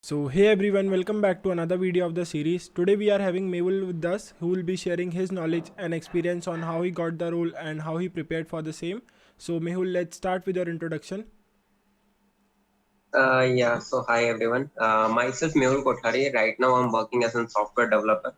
So hey everyone, welcome back to another video of the series. Today we are having Mehul with us, who will be sharing his knowledge and experience on how he got the role and how he prepared for the same. So Mehul, let's start with your introduction. So hi everyone. Myself Mehul Kothari. Right now I'm working as a software developer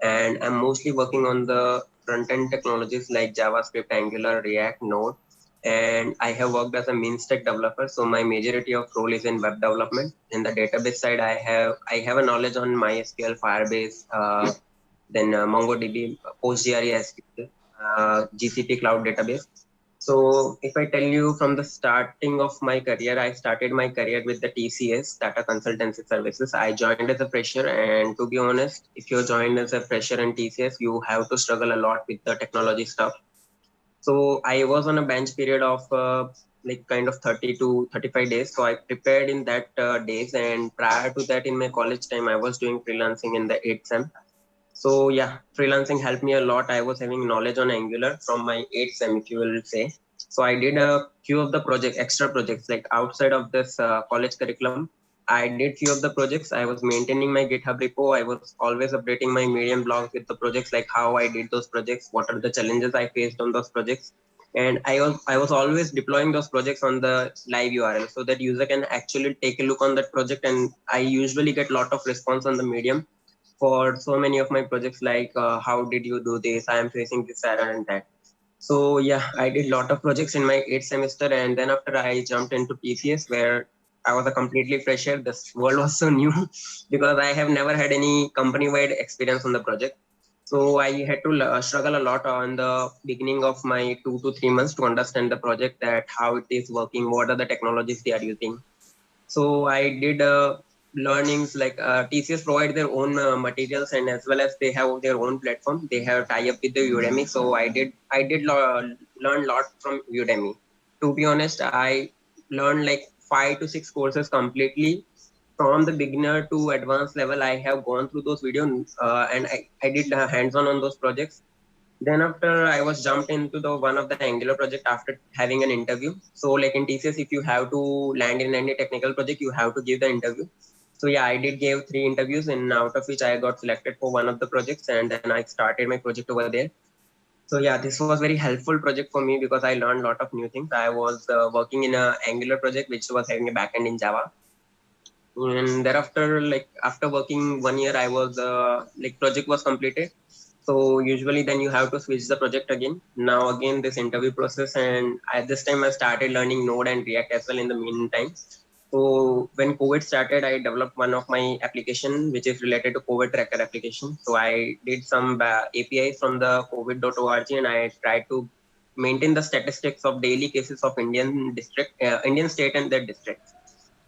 and I'm mostly working on the front-end technologies like JavaScript, Angular, React, Node. And I have worked as a mean stack developer. So my majority of role is in web development. In the database side, I have a knowledge on MySQL, Firebase, MongoDB, PostgreSQL, GCP Cloud Database. So if I tell you from the starting of my career, I started my career with the TCS, Tata Consultancy Services. I joined as a fresher, and to be honest, if you joined as a fresher in TCS, you have to struggle a lot with the technology stuff. So I was on a bench period of like kind of 30 to 35 days. So I prepared in that days, and prior to that, in my college time, I was doing freelancing in the 8th sem. So yeah, freelancing helped me a lot. I was having knowledge on Angular from my 8th sem, if you will say. So I did a few of the project, extra projects, like outside of this college curriculum. I did few of the projects. I was maintaining my GitHub repo. I was always updating my Medium blog with the projects, like how I did those projects, what are the challenges I faced on those projects. And I was always deploying those projects on the live URL so that user can actually take a look on that project. And I usually get a lot of response on the Medium for so many of my projects, like how did you do this, I am facing this error and that. So yeah, I did a lot of projects in my 8th semester, and then after I jumped into TCS, where I was a completely fresher. This world was so new because I have never had any company wide experience on the project. So I had to struggle a lot on the beginning of my 2 to 3 months to understand the project, that how it is working, what are the technologies they are using. So I did learnings, like TCS provide their own materials, and as well as they have their own platform. They have tie up with the Udemy. So I did learn a lot from Udemy. To be honest, I learned like 5 to 6 courses completely from the beginner to advanced level. I have gone through those videos, and I did hands-on on those projects. Then after I was jumped into the one of the Angular project after having an interview. So like in TCS, if you have to land in any technical project, you have to give the interview. So yeah, I did give 3 interviews, and out of which I got selected for one of the projects, and then I started my project over there. So yeah, this was very helpful project for me because I learned a lot of new things. I was working in a Angular project which was having a backend in Java, and thereafter, like after working 1 year, I was like project was completed. So usually then you have to switch the project again. Now again this interview process, and at this time I started learning Node and React as well in the meantime. So when COVID started, I developed one of my application which is related to COVID tracker application. So I did some APIs from the COVID.org, and I tried to maintain the statistics of daily cases of Indian state and their districts.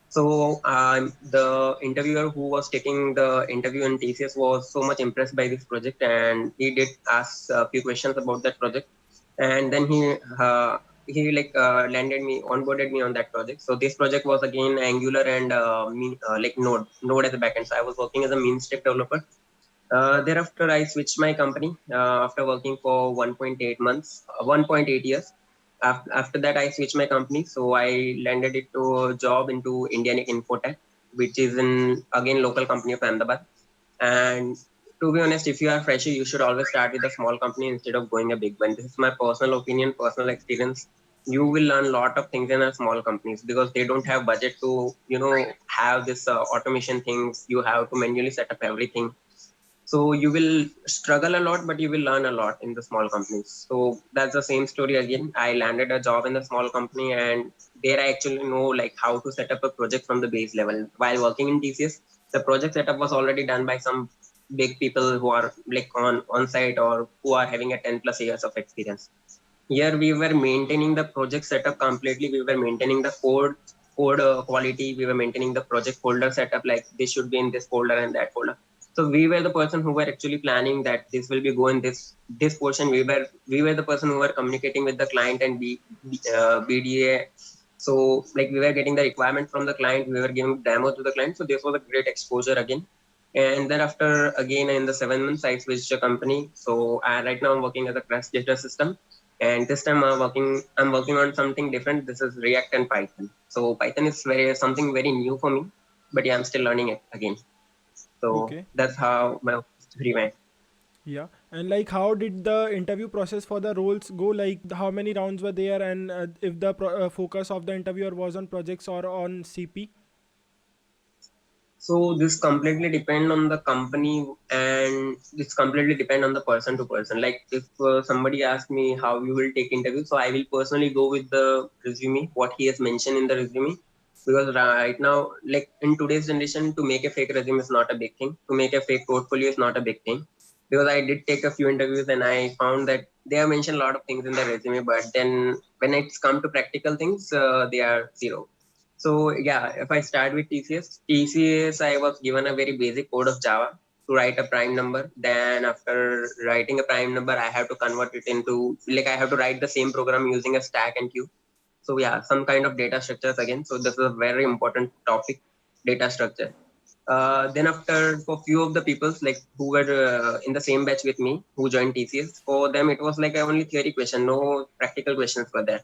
So the interviewer who was taking the interview in TCS was so much impressed by this project, and he did ask a few questions about that project, and then he like landed me, onboarded me on that project. So this project was again Angular and like Node as a backend. So I was working as a mean stack developer. Thereafter, I switched my company after working for 1.8 months, 1.8 years. After that, I switched my company. So I landed it to a job into Indian Infotech, which is in again local company of Ahmedabad. And to be honest, if you are fresher, you should always start with a small company instead of going a big one. This is my personal opinion, personal experience. You will learn a lot of things in a small companies because they don't have budget to have this automation things. You have to manually set up everything, so you will struggle a lot, but you will learn a lot in the small companies. So that's the same story again. I landed a job in the small company, and there I actually know like how to set up a project from the base level. While working in TCS, the project setup was already done by some big people who are like on site or who are having a 10 plus years of experience. Here we were maintaining the project setup completely. We were maintaining the code quality. We were maintaining the project folder setup, like this should be in this folder and that folder. So we were the person who were actually planning that this will be going this portion. We were the person who were communicating with the client and BDA. So like we were getting the requirement from the client. We were giving demo to the client. So this was a great exposure again. And then after again in the 7 months, I switched a company. So right now I'm working as a crash data system, and this time I'm working on something different. This is React and Python. So Python is something very new for me. but yeah, I'm still learning it again. So Okay. that's how my history went. Yeah. And like, how did the interview process for the roles go? Like, how many rounds were there, and if the focus of the interviewer was on projects or on CP? So this completely depend on the company, and it's completely depend on the person to person. Like if somebody asks me how you will take interview, so I will personally go with the resume, what he has mentioned in the resume. Because right now, like in today's generation, to make a fake resume is not a big thing. To make a fake portfolio is not a big thing. Because I did take a few interviews and I found that they have mentioned a lot of things in the resume, but then when it's come to practical things, they are zero. So yeah, if I start with TCS, I was given a very basic code of Java to write a prime number. Then after writing a prime number, I have to convert it into, like, I have to write the same program using a stack and queue. So yeah, some kind of data structures again. So this is a very important topic, data structure. Then after, for few of the peoples like who were in the same batch with me who joined TCS, for them it was like a only theory question, no practical questions were there.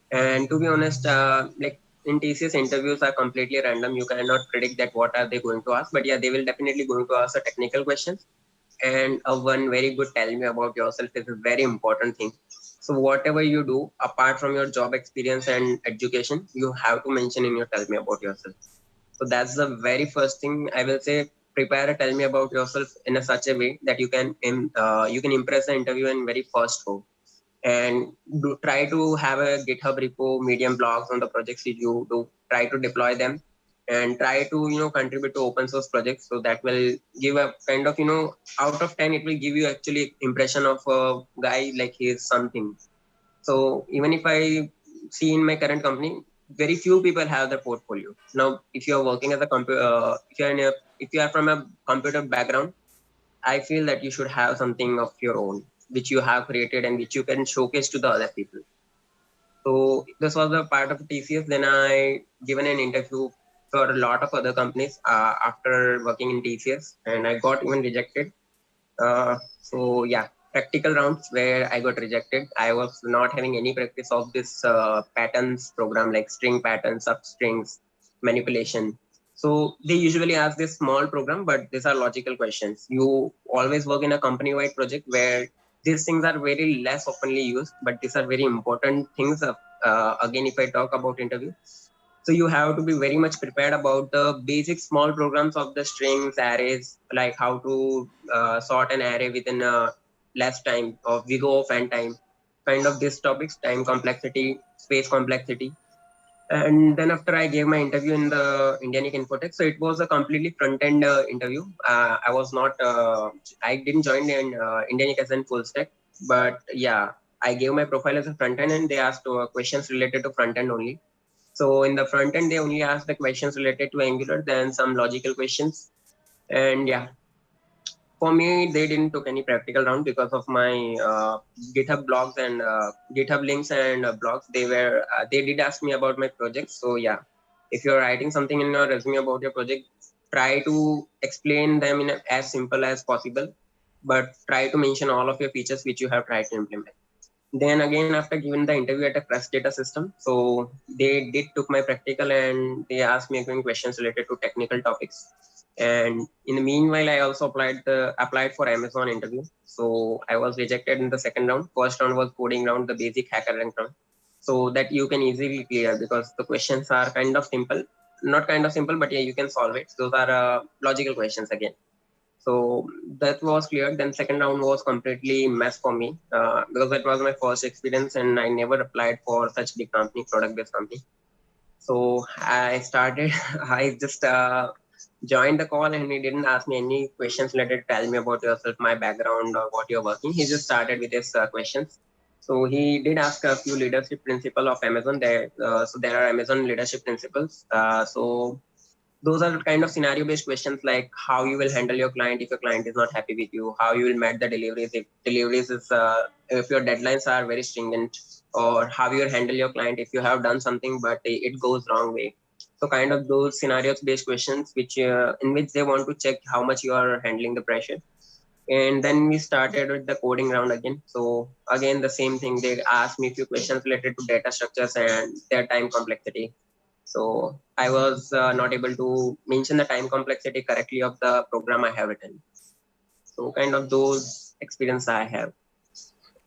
And to be honest, like in TCS, interviews are completely random. You cannot predict that what are they going to ask. But yeah, they will definitely going to ask a technical questions. And one very good tell me about yourself is a very important thing. So whatever you do, apart from your job experience and education, you have to mention in your tell me about yourself. So that's the very first thing I will say. Prepare a tell me about yourself in a such a way that you can impress the interview in very first go, and try to have a GitHub repo, Medium blogs on the projects that you do. Try to deploy them and try to contribute to open source projects. So that will give a kind of out of 10 it will give you actually impression of a guy like he is something. So even if I see in my current company, very few people have the portfolio. Now, if you are working as a computer, if you are from a computer background, I feel that you should have something of your own, which you have created and which you can showcase to the other people. So this was a part of TCS. Then I given an interview for a lot of other companies after working in TCS, and I got even rejected. So yeah, practical rounds where I got rejected. I was not having any practice of this patterns program like string patterns, substrings, manipulation. So they usually ask this small program, but these are logical questions. You always work in a company-wide project where these things are very less openly used, but these are very important things. Again, if I talk about interview, so you have to be very much prepared about the basic small programs of the strings, arrays, like how to sort an array within a less time of Vigo of n time, kind of these topics, time complexity, space complexity. And then after I gave my interview in the Indianic Infotech, so it was a completely front-end interview. I didn't join in Indianic as in full stack, but yeah, I gave my profile as a front-end and they asked questions related to front-end only. So in the front end, they only ask the questions related to Angular, then some logical questions. And yeah, for me, they didn't took any practical round because of my GitHub blogs and GitHub links and blogs. They did ask me about my project. So yeah, if you're writing something in your resume about your project, try to explain them in as simple as possible, but try to mention all of your features which you have tried to implement. Then again, after giving the interview at a Crest Data System, so they did took my practical and they asked me again questions related to technical topics. And in the meanwhile, I also applied for Amazon interview. So I was rejected in the second round. First round was coding round, the basic hacker rank round. So that you can easily clear because the questions are kind of simple, not kind of simple, but yeah, you can solve it. Those are logical questions again. So that was clear. Then second round was completely mess for me because that was my first experience and I never applied for such big company, product-based company. So I started, I just joined the call and he didn't ask me any questions related. Tell me about yourself, my background, or what you're working. He just started with his questions. So he did ask a few leadership principle of Amazon. So there are Amazon leadership principles. So those are kind of scenario based questions like how you will handle your client if your client is not happy with you, how you will meet the deliveries if your deadlines are very stringent, or how you will handle your client if you have done something but it goes wrong way. So kind of those scenarios based questions which in which they want to check how much you are handling the pressure. And then we started with the coding round again. So again the same thing, they asked me a few questions related to data structures and their time complexity. So I was not able to mention the time complexity correctly of the program I have written. So kind of those experience I have.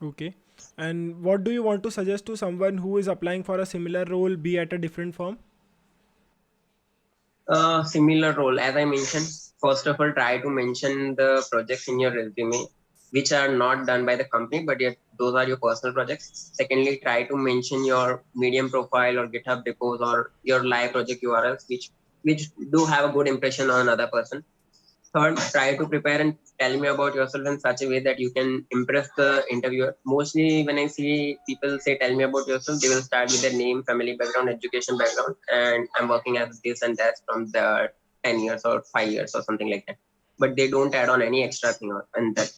Okay. And what do you want to suggest to someone who is applying for a similar role, be at a different firm? Similar role, as I mentioned, first of all, try to mention the projects in your resume which are not done by the company, but yet those are your personal projects. Secondly, try to mention your Medium profile or GitHub repos or your live project URLs, which do have a good impression on another person. Third, try to prepare and tell me about yourself in such a way that you can impress the interviewer. Mostly, when I see people say, "Tell me about yourself," they will start with their name, family background, education background, and I'm working as this and that from the 10 years or 5 years or something like that. But they don't add on any extra thing and that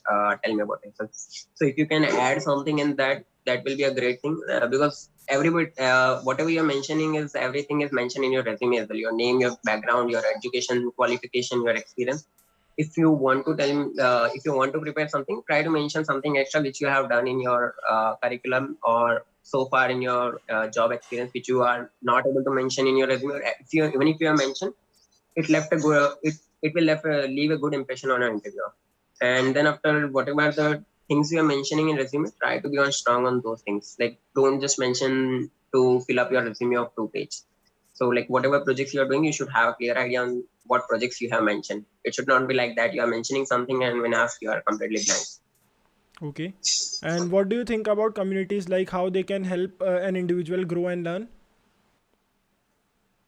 tell me about yourself. So if you can add something in that, that will be a great thing because everybody, whatever you're mentioning is everything is mentioned in your resume as well. Your name, your background, your education qualification, your experience. If you want to tell if you want to prepare something, try to mention something extra which you have done in your curriculum or so far in your job experience which you are not able to mention in your resume. If you even if you have mentioned, it left a good it will leave a good impression on an interviewer. And then after whatever the things you are mentioning in resume, try to be on strong on those things. Like don't just mention to fill up your resume of 2 page. So like whatever projects you are doing, you should have a clear idea on what projects you have mentioned. It should not be like that you are mentioning something and when asked you are completely blank. Okay. And what do you think about communities, like how they can help an individual grow and learn?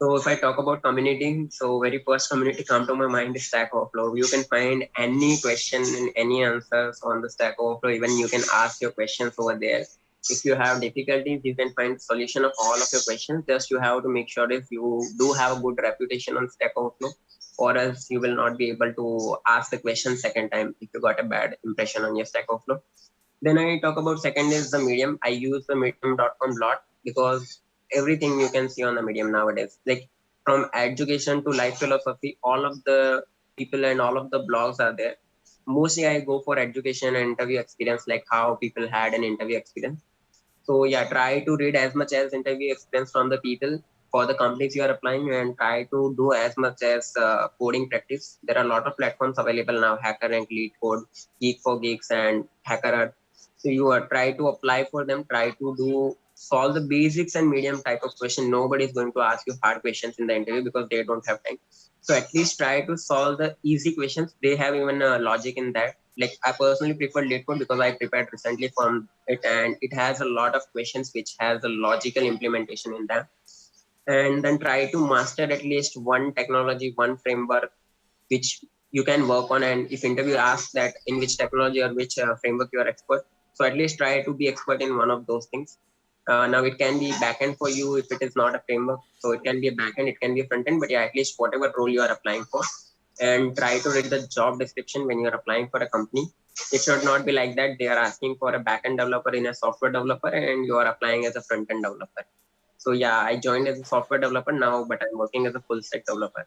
So if I talk about community, so very first community come to my mind is Stack Overflow. You can find any question and any answers on the Stack Overflow. Even you can ask your questions over there. If you have difficulties, you can find solution of all of your questions. Just you have to make sure if you do have a good reputation on Stack Overflow, or else you will not be able to ask the question second time if you got a bad impression on your Stack Overflow. Then I talk about second is the Medium. I use the medium.com lot because everything you can see on the Medium nowadays, like from education to life philosophy, all of the people and all of the blogs are there. Mostly I go for education and interview experience, like how people had an interview experience. So yeah, try to read as much as interview experience from the people for the companies you are applying and try to do as much as coding practice. There are a lot of platforms available now, HackerRank, LeetCode, Geek for Geeks, and HackerArt. So you are try to apply for them, try to do solve the basics and medium type of question. Nobody is going to ask you hard questions in the interview because they don't have time. So at least try to solve the easy questions. They have even a logic in that. Like I personally prefer LeetCode because I prepared recently from it and it has a lot of questions which has a logical implementation in them. And then try to master at least one technology, one framework which you can work on. And if interview asks that in which technology or which framework you are expert, so at least try to be expert in one of those things. Now it can be backend for you if it is not a framework, so it can be a backend, it can be a front end, but yeah, at least whatever role you are applying for, and try to read the job description when you are applying for a company. It should not be like that they are asking for a backend developer in a software developer and you are applying as a front end developer. So yeah, I joined as a software developer now, but I'm working as a full stack developer.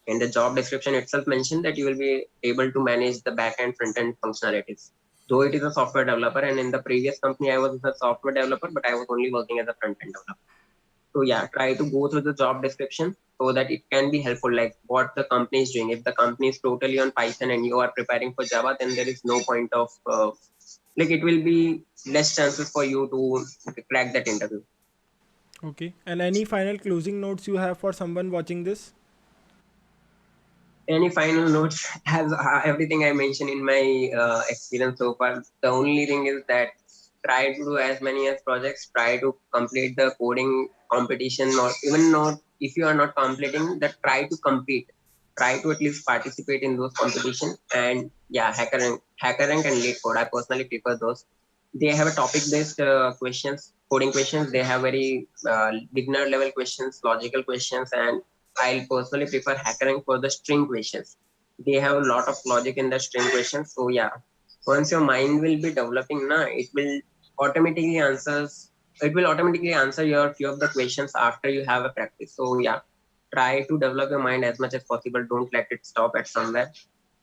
In the job description itself mentioned that you will be able to manage the back end, front end functionalities. Though it is a software developer, and in the previous company I was a software developer, but I was only working as a front end developer. So yeah, try to go through the job description so that it can be helpful, like what the company is doing. If the company is totally on Python and you are preparing for Java, then there is no point of like it will be less chances for you to crack that interview. Okay. And any final closing notes you have for someone watching this? Any final notes? As everything I mentioned in my experience so far, the only thing is that try to do as many as projects, try to complete the coding competition, or even not if you are not completing that, try to compete, try to at least participate in those competitions. And yeah, HackerRank and LeetCode, I personally prefer those. They have a topic based questions, coding questions. They have very beginner level questions, logical questions, and I personally prefer HackerRank for the string questions. They have a lot of logic in the string questions. So yeah, once your mind will be developing, na, automatically answers it will automatically answer your few of the questions after you have a practice. So yeah, try to develop your mind as much as possible. Don't let it stop at somewhere.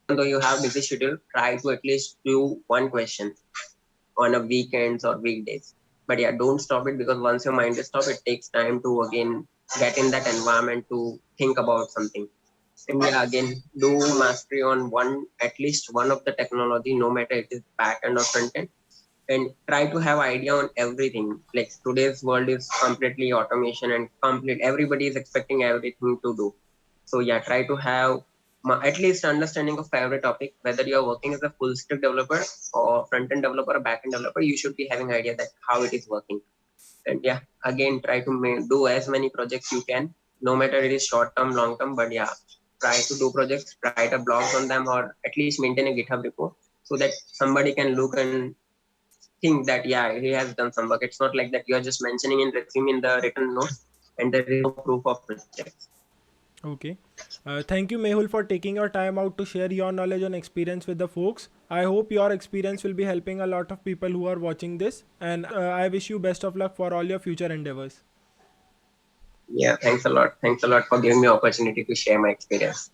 Even though you have busy schedule, try to at least do one question on a weekends or weekdays. But yeah, don't stop it because once your mind is stopped, it takes time to again get in that environment to think about something. And yeah, again, do mastery on at least one of the technology, no matter it is back end or front end, and try to have idea on everything. Like today's world is completely automation and everybody is expecting everything to do. So yeah, try to have at least understanding of every topic, whether you're working as a full stack developer or front end developer or back end developer, you should be having idea that how it is working. And yeah, again, try to do as many projects you can, no matter it is short term, long term, but yeah, try to do projects, write a blogs on them, or at least maintain a GitHub repo so that somebody can look and think that yeah, he has done some work. It's not like that you are just mentioning in resume in the written notes and there is no proof of projects. Okay. Thank you, Mehul, for taking your time out to share your knowledge and experience with the folks. I hope your experience will be helping a lot of people who are watching this, and I wish you best of luck for all your future endeavors. Yeah, thanks a lot. Thanks a lot for giving me opportunity to share my experience.